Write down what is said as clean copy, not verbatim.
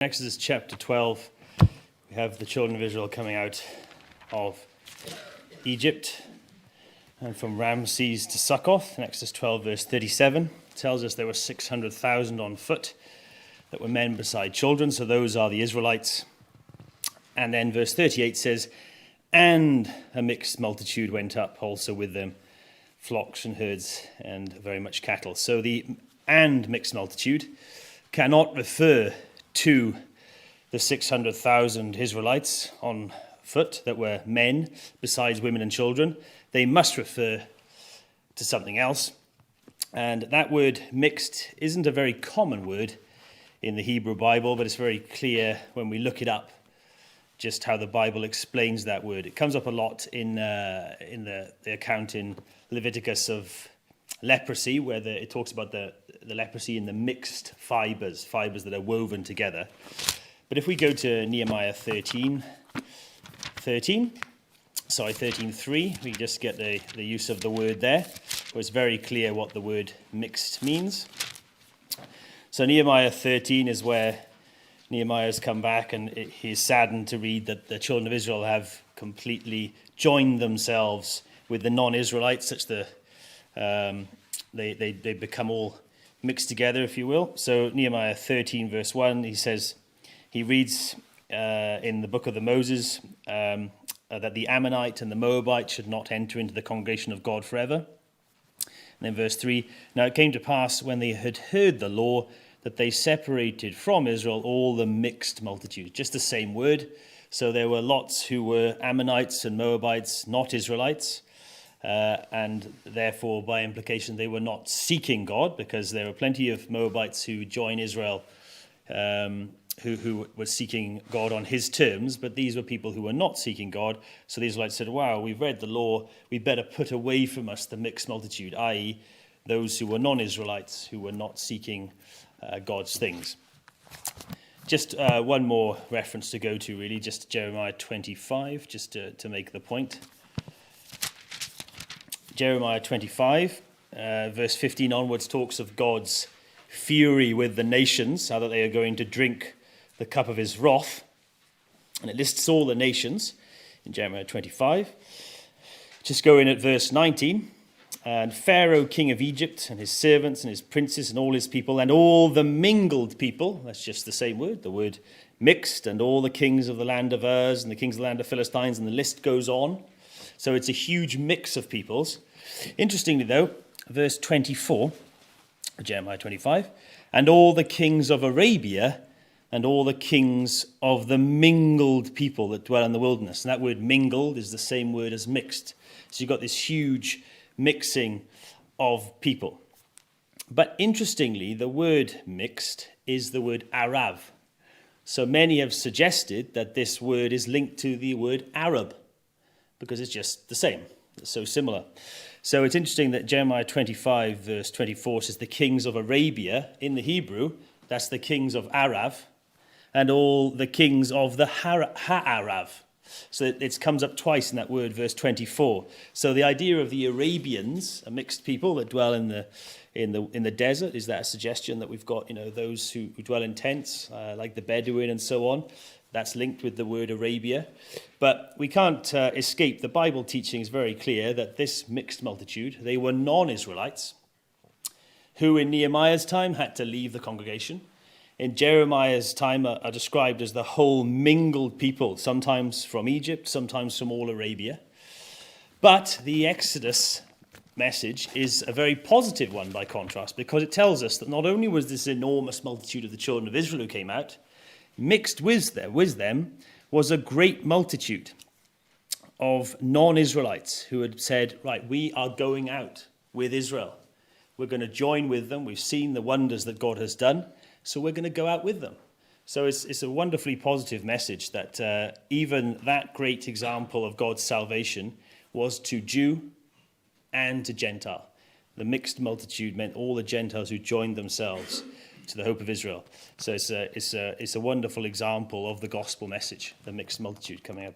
Exodus chapter 12, we have the children of Israel coming out of Egypt and from Ramses to Succoth. In Exodus 12 verse 37 tells us there were 600,000 on foot that were men beside children, so those are the Israelites. And then verse 38 says, and a mixed multitude went up also with them, flocks and herds and very much cattle. So the and mixed multitude cannot refer to the 600,000 Israelites on foot that were men besides women and children. They must refer to something else. And that word mixed isn't a very common word in the Hebrew Bible, but it's very clear when we look it up just how the Bible explains that word. It comes up a lot in the account in Leviticus of leprosy, where it talks about the leprosy in the mixed fibers that are woven together. But if we go to Nehemiah 13:3, we just get the use of the word there, where it's very clear what the word mixed means. So Nehemiah 13 is where Nehemiah has come back, and he's saddened to read that the children of Israel have completely joined themselves with the non-Israelites, such that they become all mixed together, if you will. So Nehemiah 13 verse 1, he reads in the book of the Moses that the Ammonite and the Moabite should not enter into the congregation of God forever. And then verse 3, now it came to pass when they had heard the law that they separated from Israel all the mixed multitude. Just the same word. So there were lots who were Ammonites and Moabites, not Israelites. And therefore, by implication, they were not seeking God, because there were plenty of Moabites who joined Israel who were seeking God on his terms, but these were people who were not seeking God. So the Israelites said, wow, we've read the law, we better put away from us the mixed multitude, i.e. those who were non-Israelites, who were not seeking God's things. Just one more reference to go to, really, just Jeremiah 25, just to make the point. Jeremiah 25, verse 15 onwards, talks of God's fury with the nations, how that they are going to drink the cup of his wrath. And it lists all the nations in Jeremiah 25. Just go in at verse 19. And Pharaoh, king of Egypt, and his servants and his princes and all his people, and all the mingled people, that's just the same word, the word mixed, and all the kings of the land of Uz and the kings of the land of Philistines, and the list goes on. So it's a huge mix of peoples. Interestingly, though, verse 24, Jeremiah 25, and all the kings of Arabia and all the kings of the mingled people that dwell in the wilderness. And that word mingled is the same word as mixed. So you've got this huge mixing of people. But interestingly, the word mixed is the word Arav. So many have suggested that this word is linked to the word Arab, because it's just the same. It's so similar. So it's interesting that Jeremiah 25 verse 24 says the kings of Arabia. In the Hebrew, that's the kings of Arav, and all the kings of the Ha'arav. So it comes up twice in that word, verse 24. So the idea of the Arabians, a mixed people that dwell in the desert, is that a suggestion that we've got, those who dwell in tents, like the Bedouin and so on. That's linked with the word Arabia. But we can't escape. The Bible teaching is very clear that this mixed multitude, they were non-Israelites, who in Nehemiah's time had to leave the congregation. In Jeremiah's time are described as the whole mingled people, sometimes from Egypt, sometimes from all Arabia. But the Exodus message is a very positive one by contrast, because it tells us that not only was this enormous multitude of the children of Israel who came out, mixed with them was a great multitude of non-Israelites who had said, right, we are going out with Israel. We're going to join with them. We've seen the wonders that God has done, so we're going to go out with them. So it's a wonderfully positive message that even that great example of God's salvation was to Jew and to Gentile. The mixed multitude meant all the Gentiles who joined themselves to the hope of Israel. So it's a wonderful example of the gospel message, the mixed multitude coming up.